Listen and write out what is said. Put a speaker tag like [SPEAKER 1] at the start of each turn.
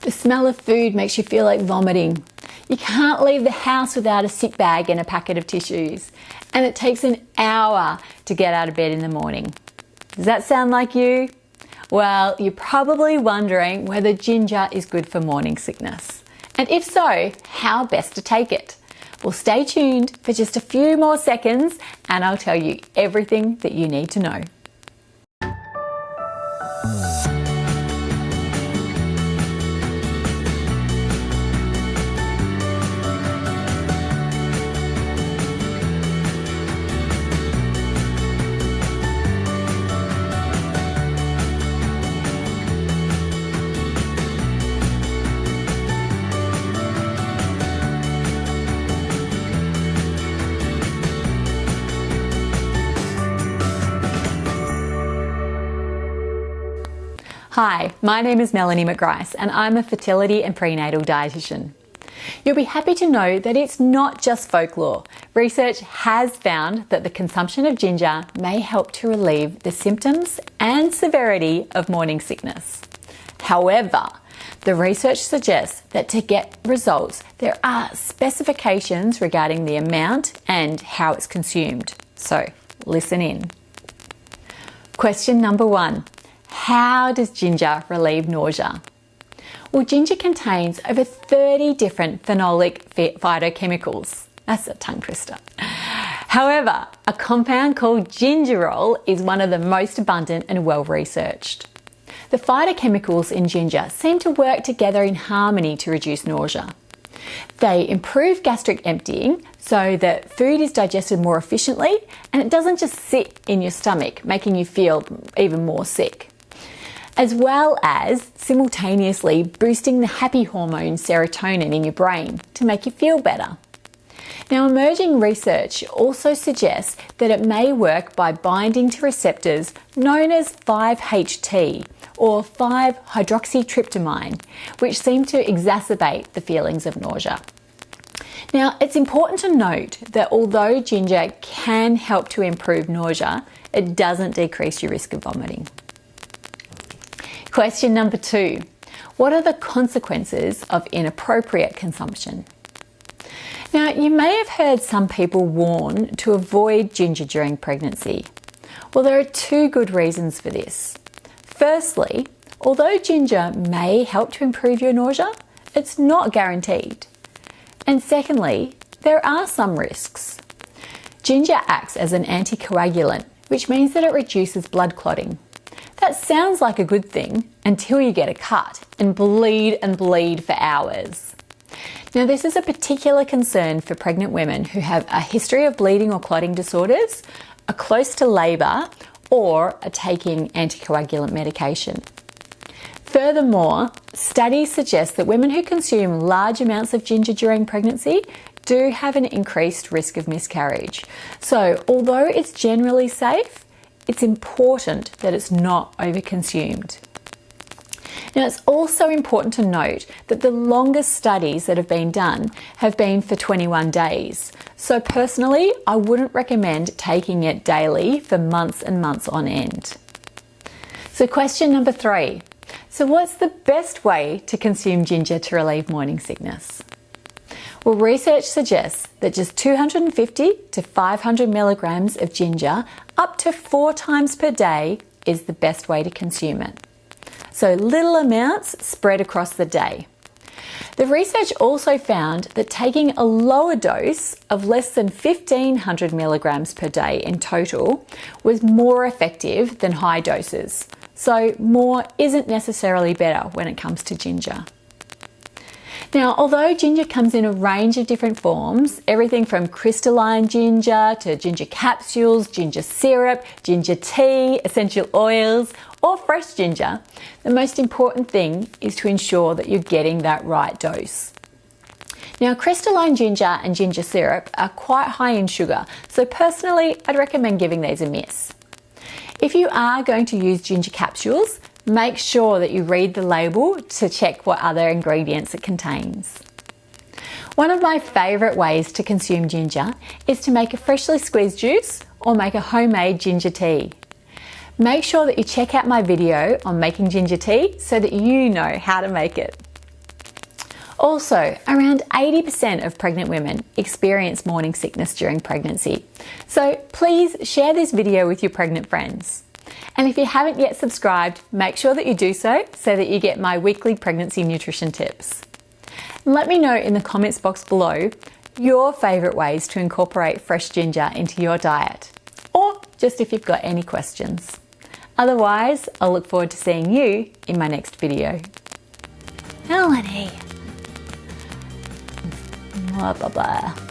[SPEAKER 1] The smell of food makes you feel like vomiting. You can't leave the house without a sick bag and a packet of tissues. And it takes an hour to get out of bed in the morning. Does that sound like you? Well, you're probably wondering whether ginger is good for morning sickness. And if so, how best to take it? Well, stay tuned for just a few more seconds and I'll tell you everything that you need to know. Hi, my name is Melanie McGrice and I'm a fertility and prenatal dietitian. You'll be happy to know that it's not just folklore. Research has found that the consumption of ginger may help to relieve the symptoms and severity of morning sickness. However, the research suggests that to get results, there are specifications regarding the amount and how it's consumed. So, listen in. Question number 1. How does ginger relieve nausea? Well, ginger contains over 30 different phenolic phytochemicals. That's a tongue twister. However, a compound called gingerol is one of the most abundant and well-researched. The phytochemicals in ginger seem to work together in harmony to reduce nausea. They improve gastric emptying so that food is digested more efficiently and it doesn't just sit in your stomach, making you feel even more sick, as well as simultaneously boosting the happy hormone serotonin in your brain to make you feel better. Now, emerging research also suggests that it may work by binding to receptors known as 5-HT or 5-hydroxytryptamine, which seem to exacerbate the feelings of nausea. Now, it's important to note that although ginger can help to improve nausea, it doesn't decrease your risk of vomiting. Question number 2. What are the consequences of inappropriate consumption? Now, you may have heard some people warn to avoid ginger during pregnancy. Well, there are 2 good reasons for this. Firstly, although ginger may help to improve your nausea, it's not guaranteed. And secondly, there are some risks. Ginger acts as an anticoagulant, which means that it reduces blood clotting. That sounds like a good thing until you get a cut and bleed for hours. Now, this is a particular concern for pregnant women who have a history of bleeding or clotting disorders, are close to labour, or are taking anticoagulant medication. Furthermore, studies suggest that women who consume large amounts of ginger during pregnancy do have an increased risk of miscarriage. So, although it's generally safe, it's important that it's not overconsumed. Now, it's also important to note that the longest studies that have been done have been for 21 days. So personally, I wouldn't recommend taking it daily for months and months on end. So question number 3. So what's the best way to consume ginger to relieve morning sickness? Well, research suggests that just 250 to 500 milligrams of ginger up to 4 times per day is the best way to consume it. So little amounts spread across the day. The research also found that taking a lower dose of less than 1,500 milligrams per day in total was more effective than high doses. So more isn't necessarily better when it comes to ginger. Now, although ginger comes in a range of different forms, everything from crystalline ginger to ginger capsules, ginger syrup, ginger tea, essential oils, or fresh ginger, the most important thing is to ensure that you're getting that right dose. Now, crystalline ginger and ginger syrup are quite high in sugar, so personally, I'd recommend giving these a miss. If you are going to use ginger capsules, make sure that you read the label to check what other ingredients it contains. One of my favourite ways to consume ginger is to make a freshly squeezed juice or make a homemade ginger tea. Make sure that you check out my video on making ginger tea so that you know how to make it. Also, around 80% of pregnant women experience morning sickness during pregnancy. So please share this video with your pregnant friends. And if you haven't yet subscribed, make sure that you do so that you get my weekly pregnancy nutrition tips. And let me know in the comments box below your favourite ways to incorporate fresh ginger into your diet, or just if you've got any questions. Otherwise, I'll look forward to seeing you in my next video. Melanie. Blah, blah, blah.